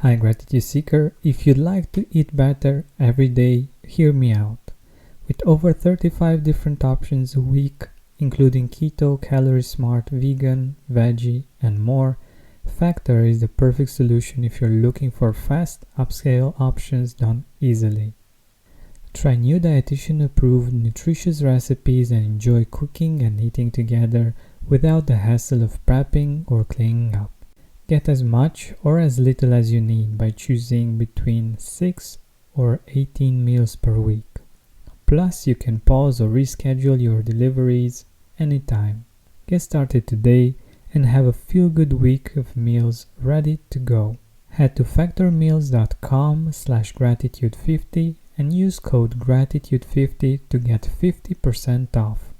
Hi, Gratitude Seeker. If you'd like to eat better every day, hear me out. With over 35 different options a week, including keto, calorie smart, vegan, veggie, and more, Factor is the perfect solution if you're looking for fast, upscale options done easily. Try new dietitian-approved, nutritious recipes and enjoy cooking and eating together without the hassle of prepping or cleaning up. Get as much or as little as you need by choosing between 6 or 18 meals per week. Plus, you can pause or reschedule your deliveries anytime. Get started today and have a feel-good week of meals ready to go. Head to factormeals.com/gratitude50 and use code gratitude50 to get 50% off.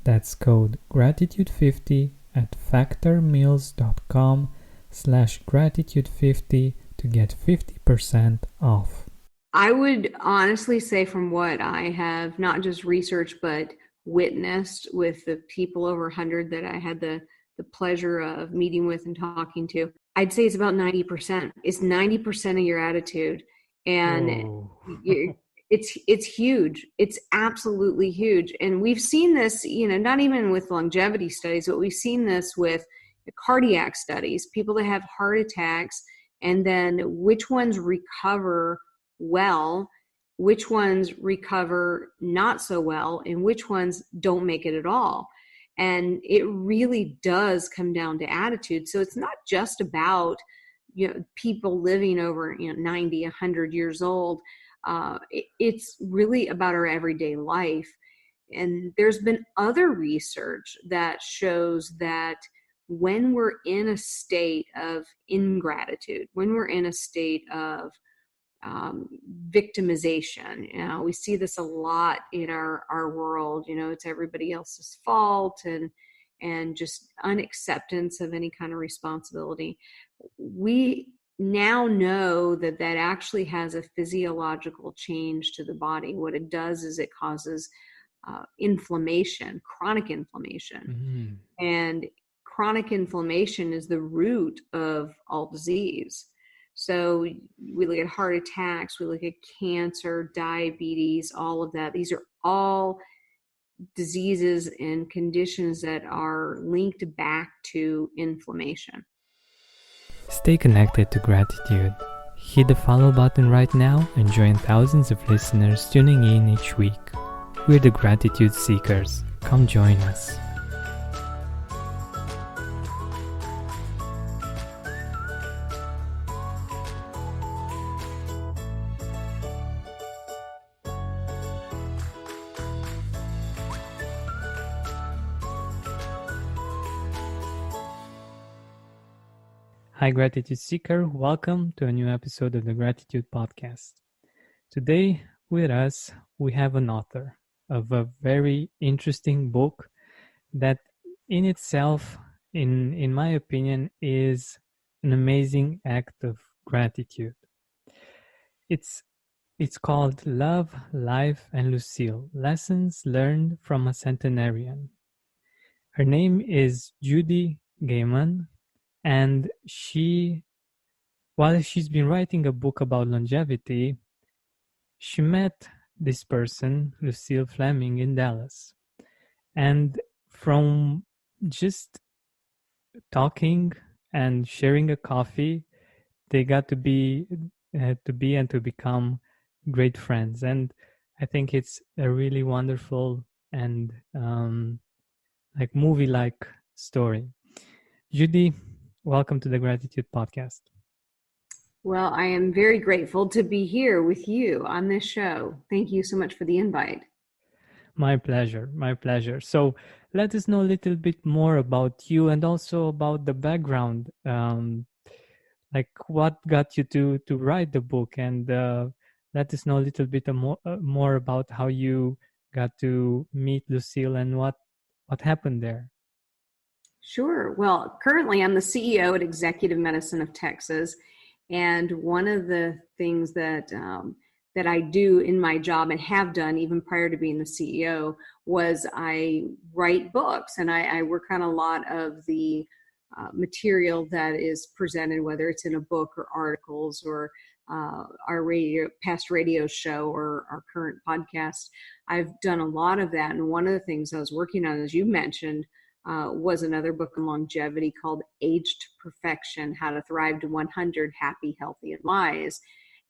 That's code gratitude50 at factormeals.com/gratitude50 to get 50% off. I would honestly say, from what I have not just researched but witnessed with the people over 100 that I had the pleasure of meeting with and talking to, I'd say it's about 90%. It's 90% of your attitude. And it's huge. It's absolutely huge. And we've seen this, not even with longevity studies, but we've seen this with cardiac studies, people that have heart attacks, and then which ones recover well, which ones recover not so well, and which ones don't make it at all. And it really does come down to attitude. So it's not just about people living over 90, 100 years old. It's really about our everyday life. And there's been other research that shows that when we're in a state of ingratitude, when we're in a state of victimization, we see this a lot in our world. It's everybody else's fault and just unacceptance of any kind of responsibility. We now know that actually has a physiological change to the body. What it does is it causes inflammation, chronic inflammation. And chronic inflammation is the root of all disease. So we look at heart attacks, we look at cancer, diabetes, all of that. These are all diseases and conditions that are linked back to inflammation. Stay connected to Gratitude. Hit the follow button right now and join thousands of listeners tuning in each week. We're the Gratitude Seekers. Come join us. Hi, Gratitude Seeker. Welcome to a new episode of the Gratitude Podcast. Today, with us, we have an author of a very interesting book that in itself, in my opinion, is an amazing act of gratitude. It's called Love, Life, and Lucille, Lessons Learned from a Centenarian. Her name is Judy Gaman. And while she's been writing a book about longevity, she met this person, Lucille Fleming, in Dallas. And from just talking and sharing a coffee, they got to become great friends. And I think it's a really wonderful and movie-like story. Judy, welcome to the Gratitude Podcast. Well, I am very grateful to be here with you on this show. Thank you so much for the invite. My pleasure. My pleasure. So let us know a little bit more about you and also about the background. What got you to write the book, and let us know a little bit more about how you got to meet Lucille and what happened there. Sure. Well, currently I'm the CEO at Executive Medicine of Texas. And one of the things that I do in my job and have done even prior to being the CEO was I write books, and I work on a lot of the material that is presented, whether it's in a book or articles or our past radio show or our current podcast. I've done a lot of that. And one of the things I was working on, as you mentioned, was another book on longevity called Age to Perfection: How to Thrive to 100 Happy, Healthy, and Wise.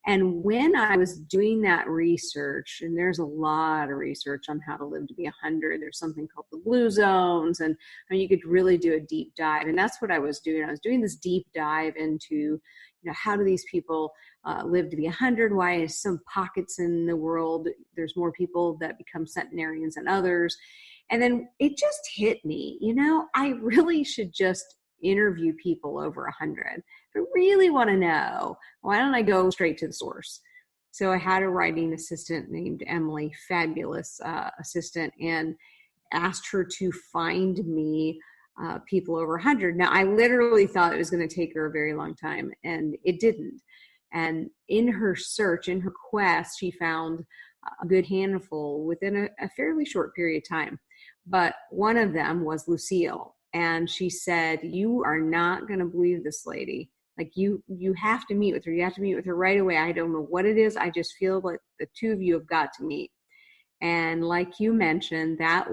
And when I was doing that research, and there's a lot of research on how to live to be 100, there's something called the blue zones. And I mean, you could really do a deep dive. And that's what I was doing. I was doing this deep dive into, how do these people live to be 100? Why is some pockets in the world, there's more people that become centenarians than others? And then it just hit me, I really should just interview people over 100. If I really want to know, why don't I go straight to the source? So I had a writing assistant named Emily, fabulous assistant, and asked her to find me people over 100. Now, I literally thought it was going to take her a very long time, and it didn't. And in her search, in her quest, she found a good handful within a fairly short period of time. But one of them was Lucille. And she said, you are not going to believe this lady. Like you have to meet with her. You have to meet with her right away. I don't know what it is. I just feel like the two of you have got to meet. And like you mentioned, that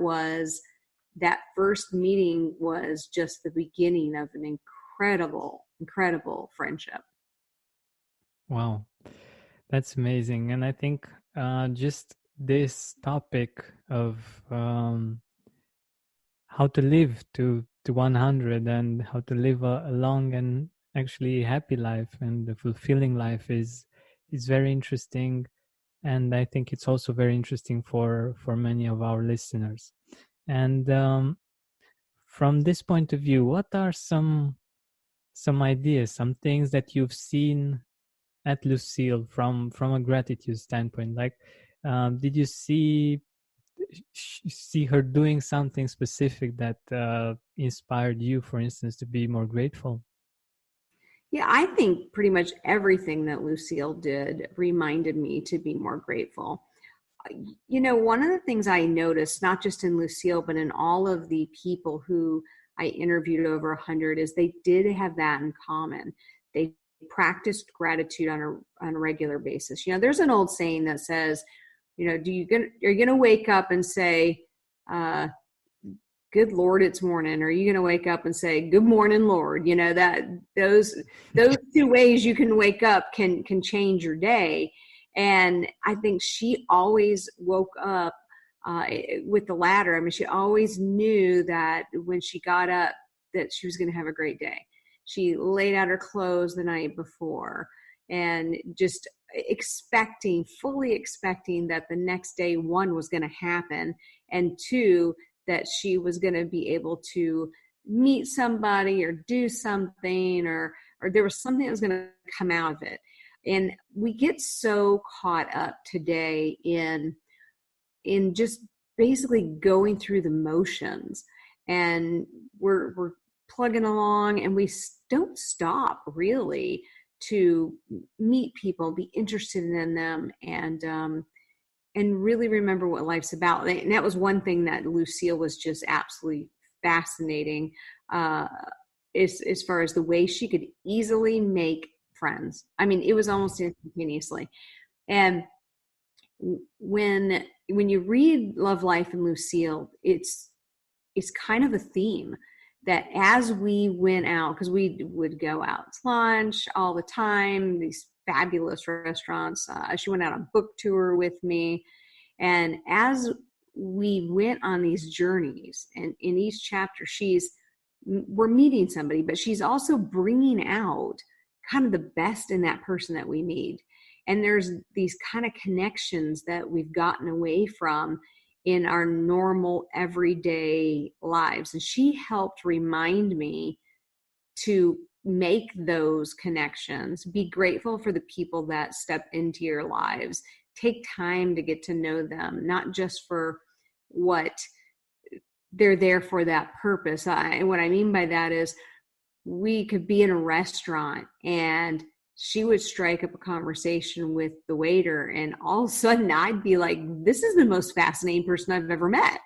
first meeting was just the beginning of an incredible, incredible friendship. Wow, that's amazing. And I think just this topic of how to live to 100 and how to live a long and actually happy life and a fulfilling life is very interesting. And I think it's also very interesting for many of our listeners. And from this point of view, what are some ideas, some things that you've seen at Lucille from a gratitude standpoint? Like, did you see her doing something specific that inspired you, for instance, to be more grateful? Yeah, I think pretty much everything that Lucille did reminded me to be more grateful. One of the things I noticed, not just in Lucille, but in all of the people who I interviewed over 100, is they did have that in common. They practiced gratitude on a regular basis. There's an old saying that says, you're going to wake up and say, good Lord, it's morning. Or are you going to wake up and say, good morning, Lord? That those two ways you can wake up can change your day. And I think she always woke up with the latter. I mean, she always knew that when she got up that she was going to have a great day. She laid out her clothes the night before and just fully expecting that the next day, one, was going to happen, and two, that she was going to be able to meet somebody or do something or there was something that was going to come out of it. And we get so caught up today in just basically going through the motions, and we're plugging along, and we don't stop really to meet people, be interested in them, and really remember what life's about. And that was one thing that Lucille was just absolutely fascinating, as far as the way she could easily make friends. I mean, it was almost instantaneously. And when you read Love, Life, and Lucille, it's kind of a theme that as we went out, because we would go out to lunch all the time, these fabulous restaurants. She went out on book tour with me. And as we went on these journeys, and in each chapter, we're meeting somebody, but she's also bringing out kind of the best in that person that we meet. And there's these kind of connections that we've gotten away from in our normal everyday lives. And she helped remind me to make those connections, be grateful for the people that step into your lives, take time to get to know them, not just for what they're there for, that purpose. And what I mean by that is we could be in a restaurant and she would strike up a conversation with the waiter, and all of a sudden I'd be like, this is the most fascinating person I've ever met.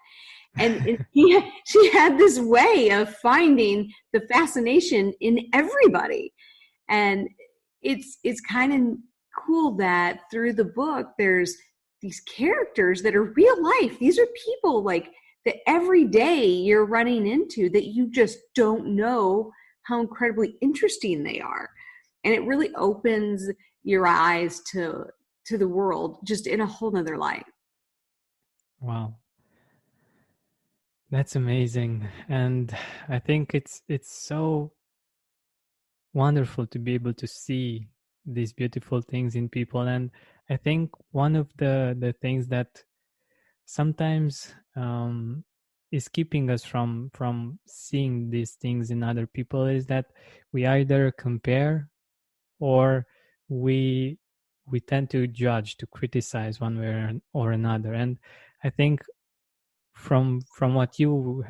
And she had this way of finding the fascination in everybody. And it's kind of cool that through the book there's these characters that are real life. These are people like that every day you're running into that you just don't know how incredibly interesting they are. And it really opens your eyes to the world just in a whole nother light. Wow. That's amazing. And I think it's so wonderful to be able to see these beautiful things in people. And I think one of the things that sometimes is keeping us from seeing these things in other people is that we either compare or we we tend to judge, to criticize one way or another. And I think from what you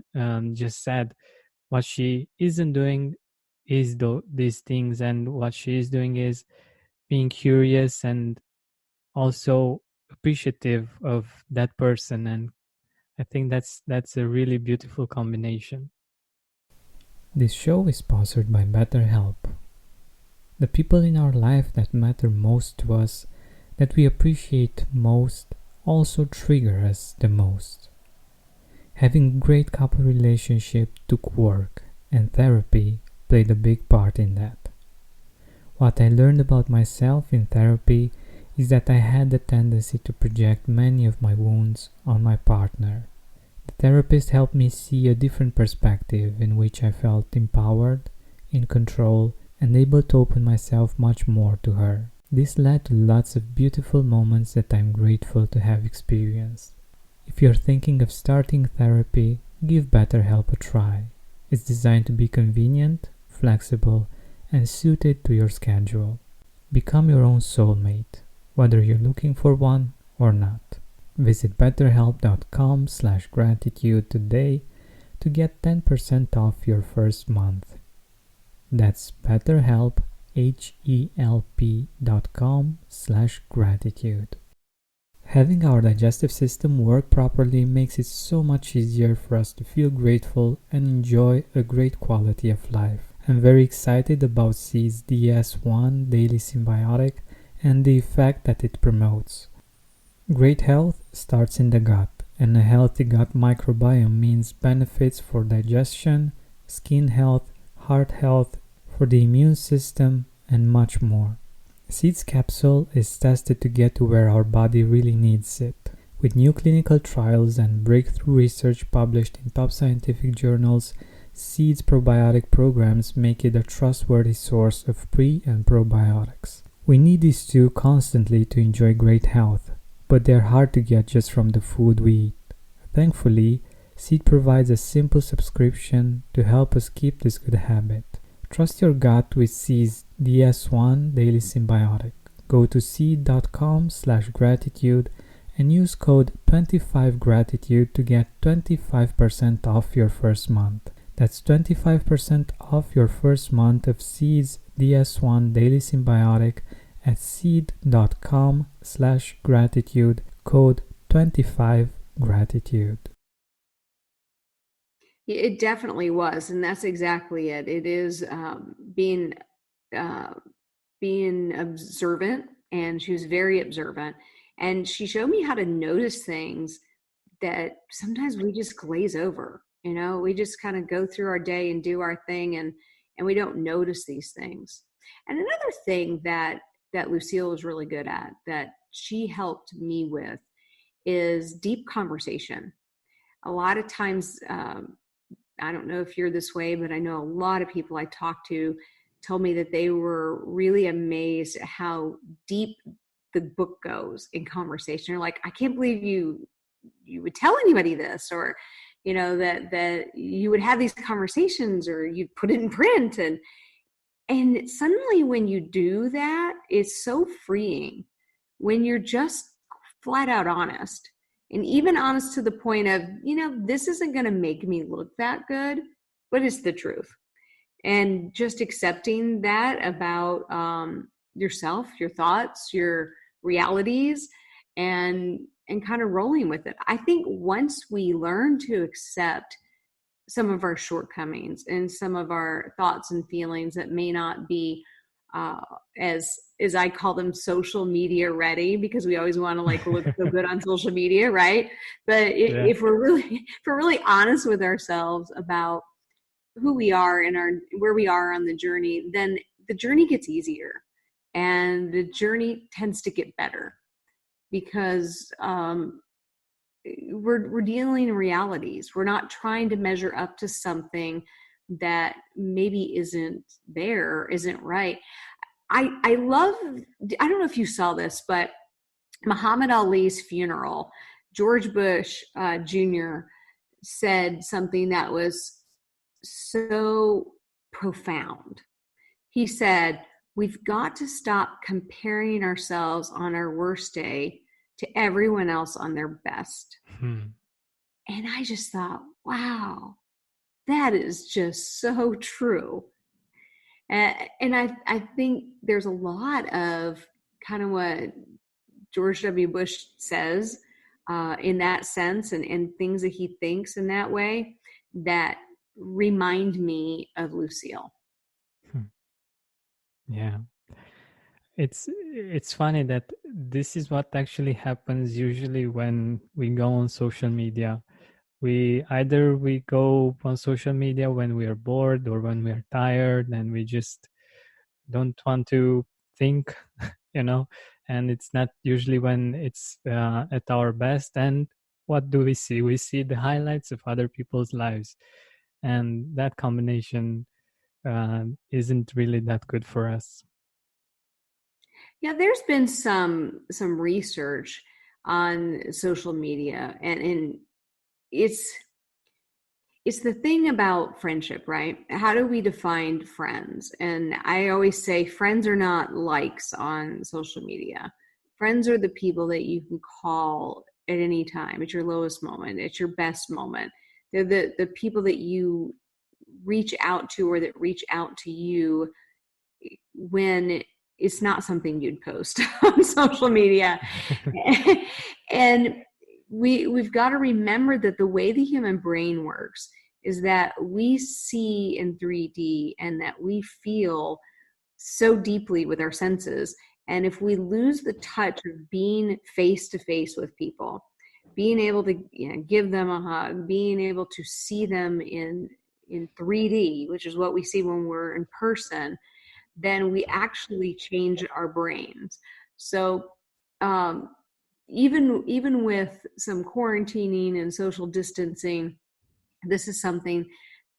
just said, what she isn't doing is these things, and what she is doing is being curious and also appreciative of that person. And I think that's a really beautiful combination. This show is sponsored by BetterHelp. The people in our life that matter most to us, that we appreciate most, also trigger us the most. Having a great couple relationship took work, and therapy played a big part in that. What I learned about myself in therapy is that I had the tendency to project many of my wounds on my partner. The therapist helped me see a different perspective in which I felt empowered, in control, and able to open myself much more to her. This led to lots of beautiful moments that I'm grateful to have experienced. If you're thinking of starting therapy, give BetterHelp a try. It's designed to be convenient, flexible, and suited to your schedule. Become your own soulmate, whether you're looking for one or not. Visit betterhelp.com/gratitude today to get 10% off your first month. That's BetterHelp, HELP.com/gratitude. Having our digestive system work properly makes it so much easier for us to feel grateful and enjoy a great quality of life. I'm very excited about Seed's DS1 Daily Symbiotic and the effect that it promotes. Great health starts in the gut, and a healthy gut microbiome means benefits for digestion, skin health, heart health, for the immune system, and much more. Seed's capsule is tested to get to where our body really needs it. With new clinical trials and breakthrough research published in top scientific journals, Seed's probiotic programs make it a trustworthy source of pre- and probiotics. We need these two constantly to enjoy great health, but they're hard to get just from the food we eat. Thankfully, Seed provides a simple subscription to help us keep this good habit. Trust your gut with Seed's DS1 Daily Symbiotic. Go to seed.com/gratitude and use code 25gratitude to get 25% off your first month. That's 25% off your first month of Seed's DS1 Daily Symbiotic at seed.com/gratitude, code 25gratitude. It definitely was, and that's exactly it. It is being observant, and she was very observant, and she showed me how to notice things that sometimes we just glaze over. We just kind of go through our day and do our thing, and we don't notice these things. And another thing that Lucille is really good at, that she helped me with, is deep conversation. A lot of times, I don't know if you're this way, but I know a lot of people I talked to told me that they were really amazed at how deep the book goes in conversation. They're like, I can't believe you would tell anybody this, or that you would have these conversations, or you'd put it in print. And suddenly when you do that, it's so freeing when you're just flat out honest. And even honest to the point of, this isn't going to make me look that good, but it's the truth. And just accepting that about yourself, your thoughts, your realities, and kind of rolling with it. I think once we learn to accept some of our shortcomings and some of our thoughts and feelings that may not be uh, as I call them, social media ready, because we always want to like look so good on social media, right? But Yeah. if we're really honest with ourselves about who we are and where we are on the journey, then the journey gets easier and the journey tends to get better, because we're dealing in realities. We're not trying to measure up to something that maybe isn't there, isn't right. I love, I don't know if you saw this, but Muhammad Ali's funeral, George Bush Jr. said something that was so profound. He said, "We've got to stop comparing ourselves on our worst day to everyone else on their best." And I just thought, wow, that is just so true. And I think there's a lot of kind of what George W. Bush says in that sense, and things that he thinks in that way that remind me of Lucille. Yeah. It's funny that this is what actually happens usually when we go on social media. We go on social media when we are bored or when we are tired and we just don't want to think, you know, and it's not usually when it's at our best. And what do we see? We see the highlights of other people's lives, and that combination isn't really that good for us. Yeah, there's been some research on social media, and it's it's the thing about friendship, right? How do we define friends? And I always say friends are not likes on social media. Friends are the people that you can call at any time, at your lowest moment, at your best moment. They're the people that you reach out to, or that reach out to you when it's not something you'd post on social media. And we've got to remember that the way the human brain works is that we see in 3D and that we feel so deeply with our senses. And if we lose the touch of being face to face with people, being able to, give them a hug, being able to see them in 3D, which is what we see when we're in person, then we actually change our brains. So um, even with some quarantining and social distancing, this is something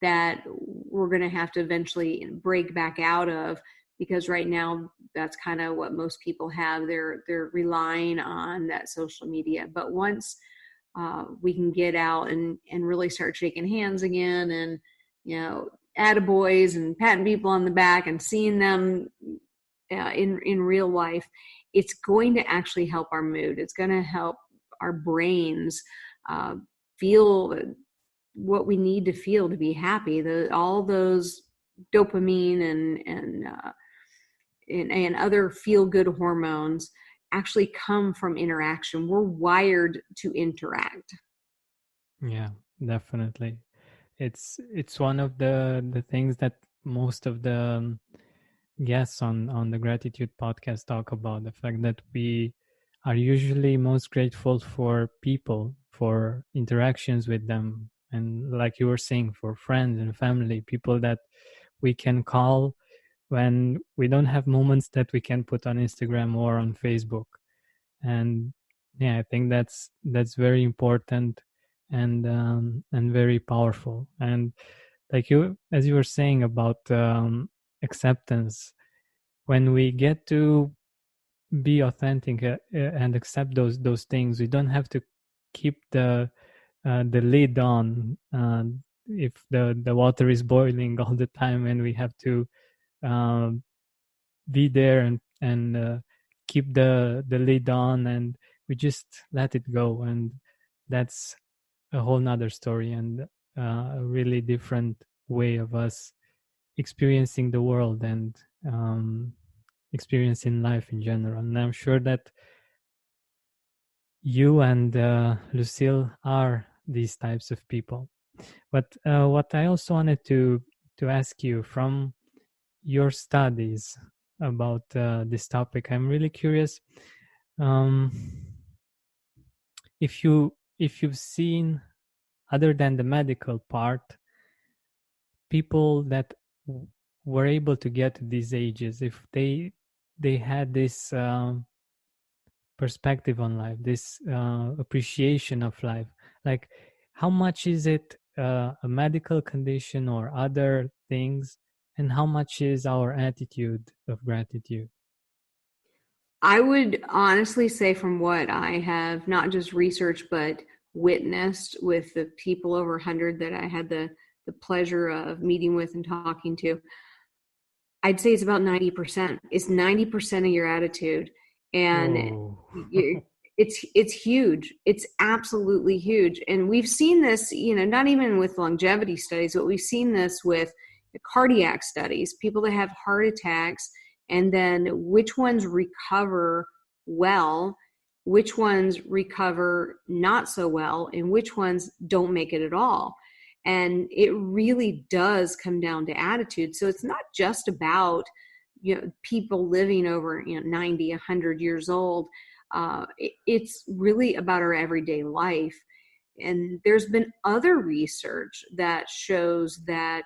that we're going to have to eventually break back out of, because right now that's kind of what most people have. They're relying on that social media. But once we can get out and really start shaking hands again, and attaboys and patting people on the back and seeing them in real life, it's going to actually help our mood. It's going to help our brains feel what we need to feel to be happy. All those dopamine and other feel good hormones actually come from interaction. We're wired to interact. Yeah, definitely. It's one of the things that most of the guests on the Gratitude podcast talk about, the fact that we are usually most grateful for people, for interactions with them, and like you were saying, for friends and family, people that we can call when we don't have moments that we can put on Instagram or on Facebook. And yeah, I think that's very important and very powerful. And like you, as you were saying about acceptance, when we get to be authentic and accept those things, we don't have to keep the lid on if the water is boiling all the time, and we have to um, be there and keep the lid on, and we just let it go. And that's a whole nother story, and a really different way of us experiencing the world and experiencing life in general. And I'm sure that you and Lucille are these types of people. But what I also wanted to ask you, from your studies about this topic, I'm really curious um, if you've seen, other than the medical part, people that were able to get to these ages, if they had this perspective on life, this appreciation of life, like how much is it a medical condition or other things, and how much is our attitude of gratitude? I would honestly say, from what I have not just researched but witnessed with the people over 100 that I had the pleasure of meeting with and talking to, I'd say it's about 90%. It's 90% of your attitude. And Whoa. it's huge. It's absolutely huge. And we've seen this, not even with longevity studies, but we've seen this with cardiac studies, people that have heart attacks, and then which ones recover well, which ones recover not so well, and which ones don't make it at all. And it really does come down to attitude. So it's not just about people living over 90, 100 years old. It's really about our everyday life. And there's been other research that shows that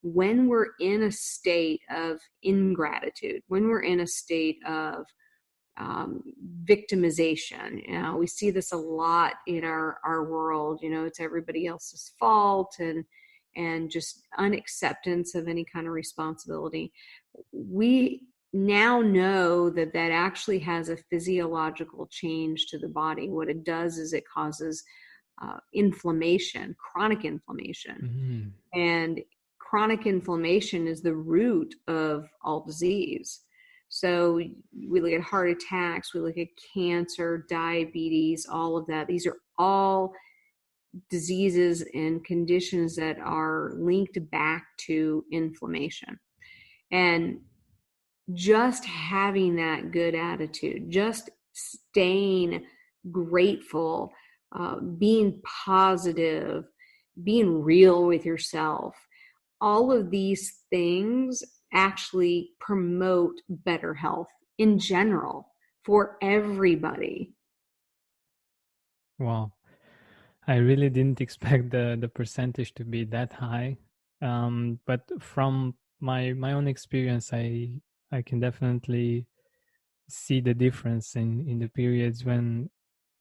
when we're in a state of ingratitude, when we're in a state of victimization, we see this a lot in our world. It's everybody else's fault, and just unacceptance of any kind of responsibility. We now know that that actually has a physiological change to the body. What it does is it causes inflammation, chronic inflammation. And chronic inflammation is the root of all disease. So we look at heart attacks, we look at cancer, diabetes, all of that. These are all diseases and conditions that are linked back to inflammation. And just having that good attitude, just staying grateful, being positive, being real with yourself, all of these things actually promote better health in general for everybody. Wow. I really didn't expect the percentage to be that high. But from my own experience, I can definitely see the difference in the periods when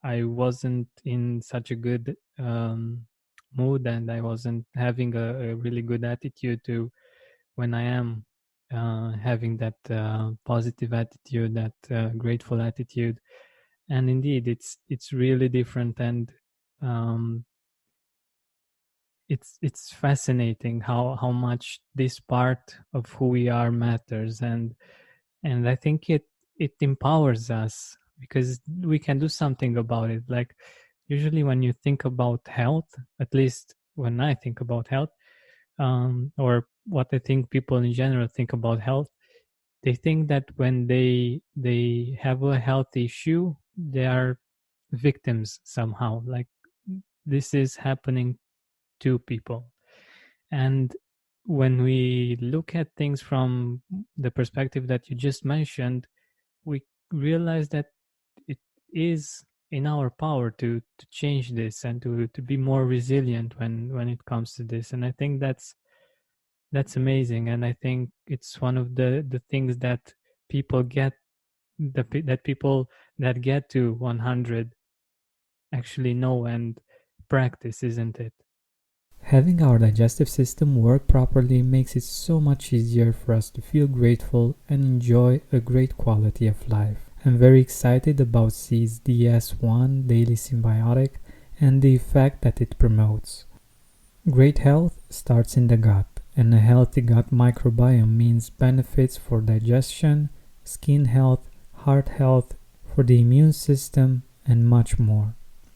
I wasn't in such a good mood, and I wasn't having a really good attitude, to when I am having that positive attitude, that grateful attitude. And indeed, it's really different. And it's fascinating how much this part of who we are matters. And I think it empowers us, because we can do something about it. Like, usually when you think about health, at least when I think about health, or what I think people in general think about health, they think that when they have a health issue, they are victims somehow. Like, this is happening to people. And when we look at things from the perspective that you just mentioned, we realize that it is in our power to change this, and to be more resilient when it comes to this. And I think that's amazing. And I think it's one of the things that people get, that people that get to 100 actually know and practice, isn't it? Having our digestive system work properly makes it so much easier for us to feel grateful and enjoy a great quality of life. I'm very excited about C's DS1 Daily Symbiotic and the effect that it promotes. Great health starts in the gut, and a healthy gut microbiome means benefits for digestion, skin health, heart health, for the immune system, and much more.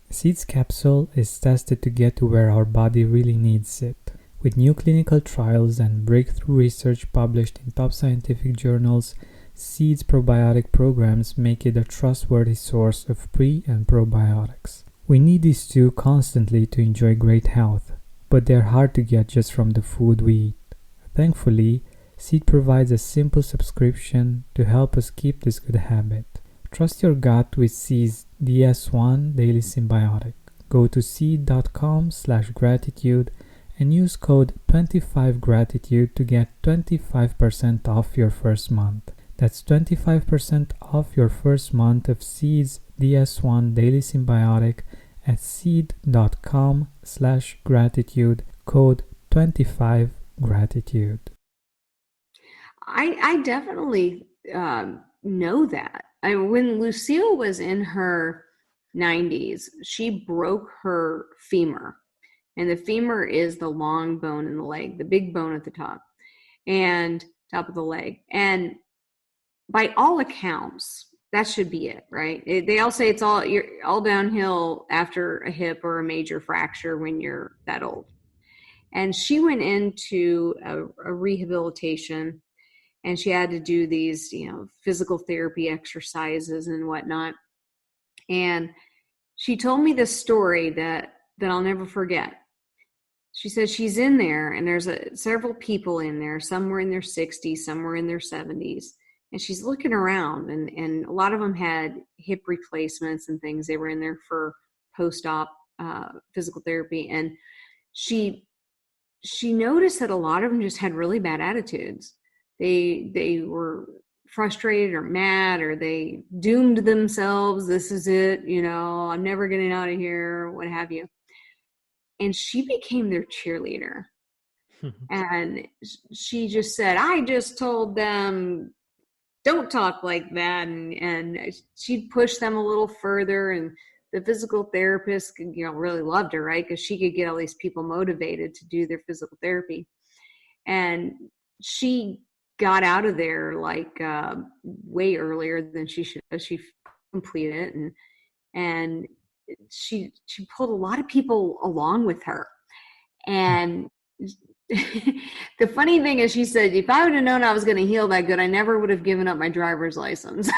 Seeds capsule is tested to get to where our body really needs it. With new clinical trials and breakthrough research published in top scientific journals, Seed's probiotic programs make it a trustworthy source of pre and probiotics. We need these two constantly to enjoy great health, but they're hard to get just from the food we eat. Thankfully, Seed provides a simple subscription to help us keep this good habit. Trust your gut with Seed's DS1 Daily Symbiotic. Go to seed.com/gratitude and use code 25gratitude to get 25% off your first month. That's 25% off your first month of Seed's DS1 Daily Symbiotic at seed.com/gratitude, code 25gratitude. I definitely know that. When Lucille was in her 90s, she broke her femur. And the femur is the long bone in the leg, the big bone at the top and top of the leg. And by all accounts, that should be it, right? They all say you're all downhill after a hip or a major fracture when you're that old. And she went into a rehabilitation, and she had to do these, physical therapy exercises and whatnot. And she told me this story that I'll never forget. She said she's in there, and there's several people in there. Some were in their 60s, some were in their 70s. And she's looking around, and a lot of them had hip replacements and things. They were in there for post-op physical therapy. And she noticed that a lot of them just had really bad attitudes. They were frustrated or mad, or they doomed themselves. This is it, I'm never getting out of here, what have you. And she became their cheerleader. And she just said, I just told them, don't talk like that. And she'd push them a little further. And the physical therapist, really loved her, right? Because she could get all these people motivated to do their physical therapy. And she got out of there way earlier than she should have. She completed it, and she pulled a lot of people along with her. And the funny thing is, she said, if I would have known I was going to heal that good, I never would have given up my driver's license.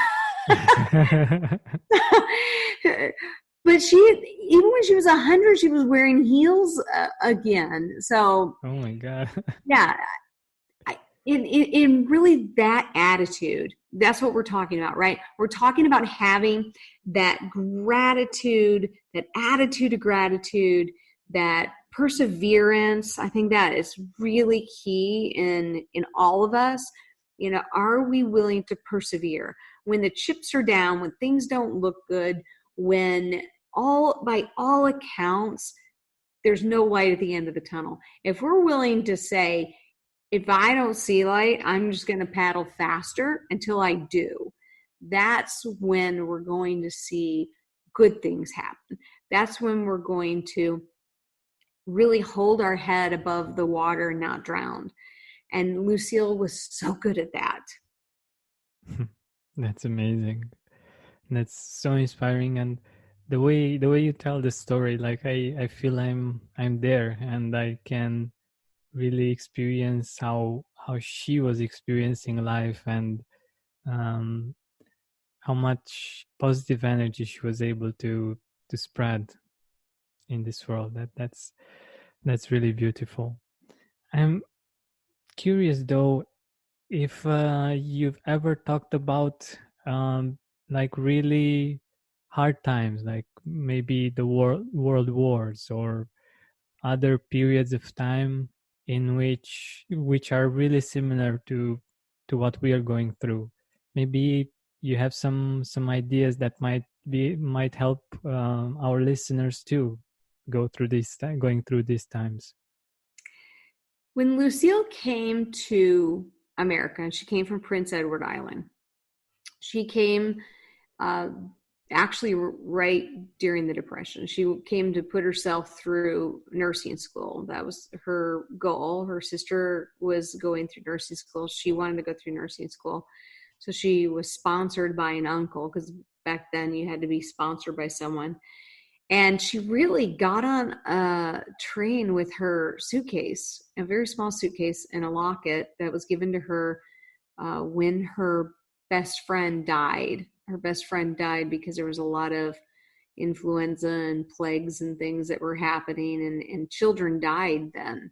But even when she was 100, she was wearing heels again. So, oh my God. Yeah. In really that attitude, that's what we're talking about, right? We're talking about having that gratitude, that attitude of gratitude, that perseverance. I think that is really key in all of us. Are we willing to persevere when the chips are down, when things don't look good, when by all accounts, there's no light at the end of the tunnel? If we're willing to say, if I don't see light, I'm just going to paddle faster until I do. That's when we're going to see good things happen. That's when we're going to really hold our head above the water and not drown. And Lucille was so good at that. That's amazing. That's so inspiring. And the way you tell the story, like I feel I'm there, and I can really experience how she was experiencing life, and how much positive energy she was able to spread in this world. That's really beautiful. I'm curious though, if you've ever talked about like really hard times, like maybe the world wars or other periods of time in which are really similar to what we are going through. Maybe you have some ideas that might help our listeners too going through these times. When Lucille came to America, and she came from Prince Edward Island, she came actually right during the Depression. She came to put herself through nursing school. That was her goal. Her sister was going through nursing school. She wanted to go through nursing school. So she was sponsored by an uncle, because back then you had to be sponsored by someone. And she really got on a train with her suitcase, a very small suitcase and a locket that was given to her when her best friend died. Her best friend died because there was a lot of influenza and plagues and things that were happening, and children died then.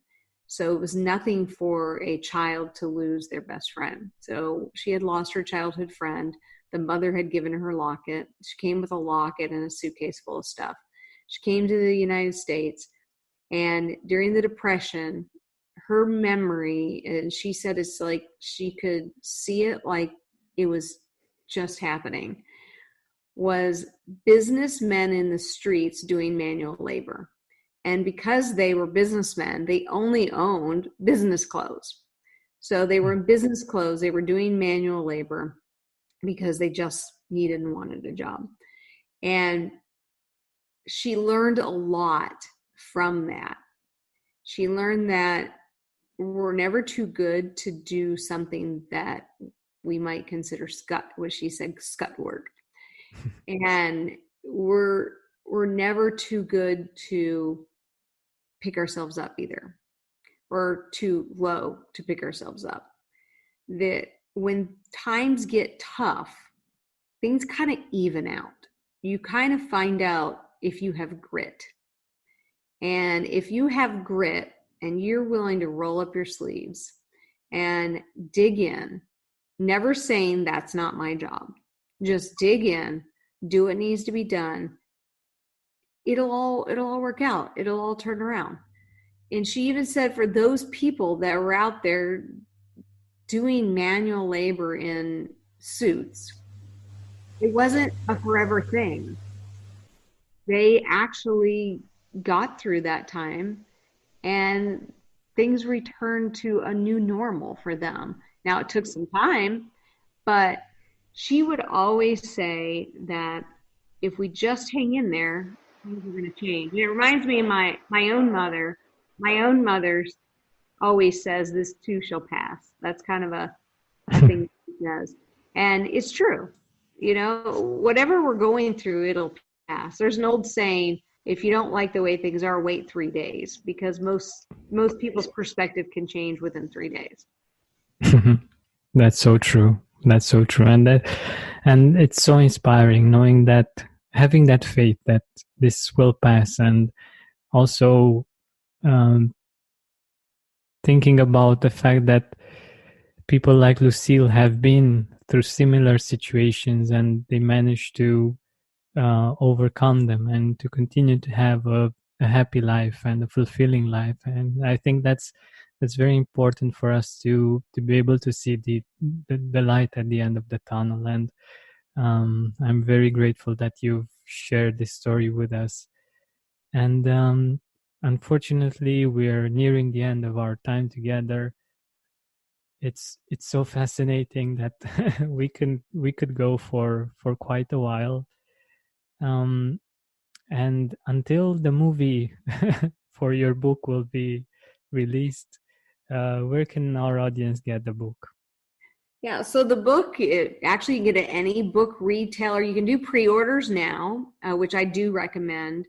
So it was nothing for a child to lose their best friend. So she had lost her childhood friend. The mother had given her locket. She came with a locket and a suitcase full of stuff. She came to the United States, and during the Depression, her memory, and she said it's like she could see it like it was just happening, was businessmen in the streets doing manual labor. And because they were businessmen, they only owned business clothes. So they were in business clothes, they were doing manual labor because they just needed and wanted a job. And she learned a lot from that. She learned that we're never too good to do something that we might consider what she said, scut work. And we're never too good to pick ourselves up either, or too low to pick ourselves up. That when times get tough, things kind of even out. You kind of find out if you have grit. And if you have grit and you're willing to roll up your sleeves and dig in, never saying that's not my job, just dig in, do what needs to be done, it'll all work out. It'll all turn around. And she even said for those people that were out there doing manual labor in suits, it wasn't a forever thing. They actually got through that time and things returned to a new normal for them. Now, it took some time, but she would always say that if we just hang in there, things are going to change. And it reminds me of my own mother. My own mother always says, "This too shall pass." That's kind of a thing she does. And it's true. You know, whatever we're going through, it'll pass. There's an old saying, if you don't like the way things are, wait 3 days, because most people's perspective can change within 3 days. That's so true. That's so true. And it's so inspiring knowing that, having that faith that this will pass, and also thinking about the fact that people like Lucille have been through similar situations and they managed to overcome them and to continue to have a happy life and a fulfilling life. And I think that's very important for us to be able to see the light at the end of the tunnel. And I'm very grateful that you've shared this story with us. And unfortunately, we're nearing the end of our time together. It's so fascinating that we could go for quite a while. And until the movie for your book will be released, where can our audience get the book? Yeah, so the book, actually you can get it at any book retailer. You can do pre-orders now, which I do recommend,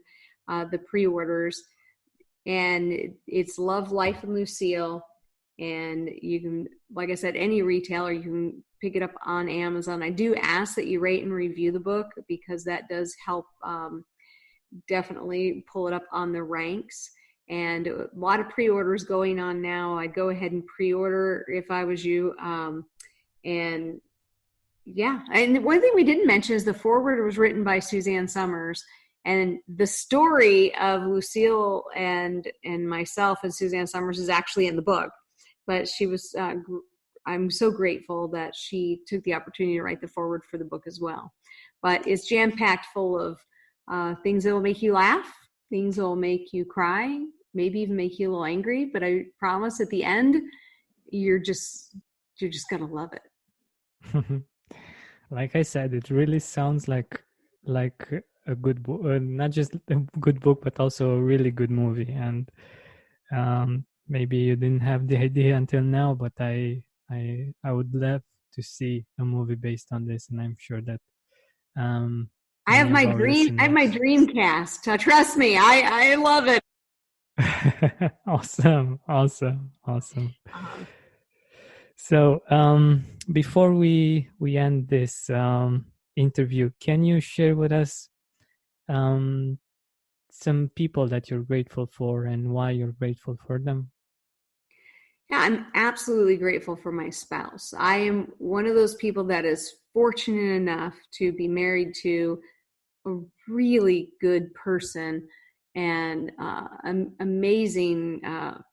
the pre-orders. And it's Love, Life, and Lucille. And you can, like I said, any retailer, you can pick it up on Amazon. I do ask that you rate and review the book, because that does help definitely pull it up on the ranks. And a lot of pre-orders going on now. I'd go ahead and pre-order if I was you. And yeah, and one thing we didn't mention is the foreword was written by Suzanne Summers. And the story of Lucille and myself and Suzanne Summers is actually in the book. But she was, I'm so grateful that she took the opportunity to write the foreword for the book as well. But it's jam-packed full of things that will make you laugh, things that will make you cry, maybe even make you a little angry. But I promise at the end, you're just going to love it. Like I said, it really sounds like a good book, not just a good book, but also a really good movie. And maybe you didn't have the idea until now, but I would love to see a movie based on this, and I'm sure that I have my dream cast. Trust me, I love it. Awesome. So, before we end this interview, can you share with us um, some people that you're grateful for and why you're grateful for them? Yeah, I'm absolutely grateful for my spouse. I am one of those people that is fortunate enough to be married to a really good person and an amazing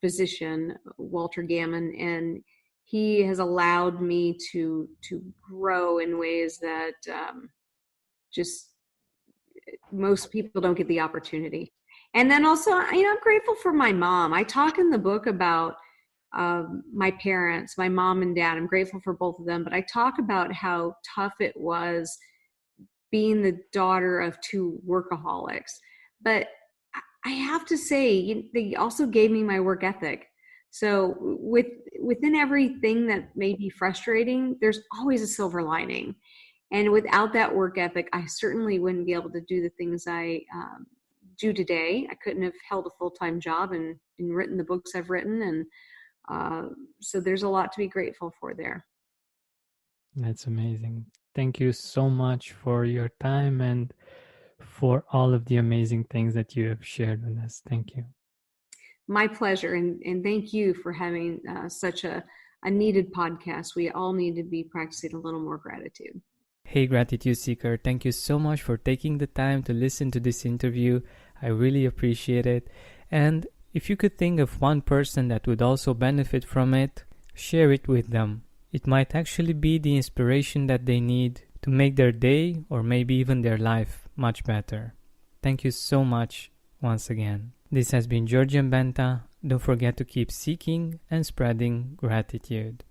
physician, Walter Gaman, and he has allowed me to grow in ways that just most people don't get the opportunity. And then also, I'm grateful for my mom. I talk in the book about my parents, my mom and dad. I'm grateful for both of them, but I talk about how tough it was being the daughter of two workaholics. But I have to say, they also gave me my work ethic. So within everything that may be frustrating, there's always a silver lining. And without that work ethic, I certainly wouldn't be able to do the things I do today. I couldn't have held a full-time job and written the books I've written. And so there's a lot to be grateful for there. That's amazing. Thank you so much for your time and for all of the amazing things that you have shared with us. Thank you. My pleasure. And thank you for having such a needed podcast. We all need to be practicing a little more gratitude. Hey, Gratitude Seeker, thank you so much for taking the time to listen to this interview. I really appreciate it. And if you could think of one person that would also benefit from it, share it with them. It might actually be the inspiration that they need to make their day or maybe even their life much better. Thank you so much once again. This has been Georgian Benta. Don't forget to keep seeking and spreading gratitude.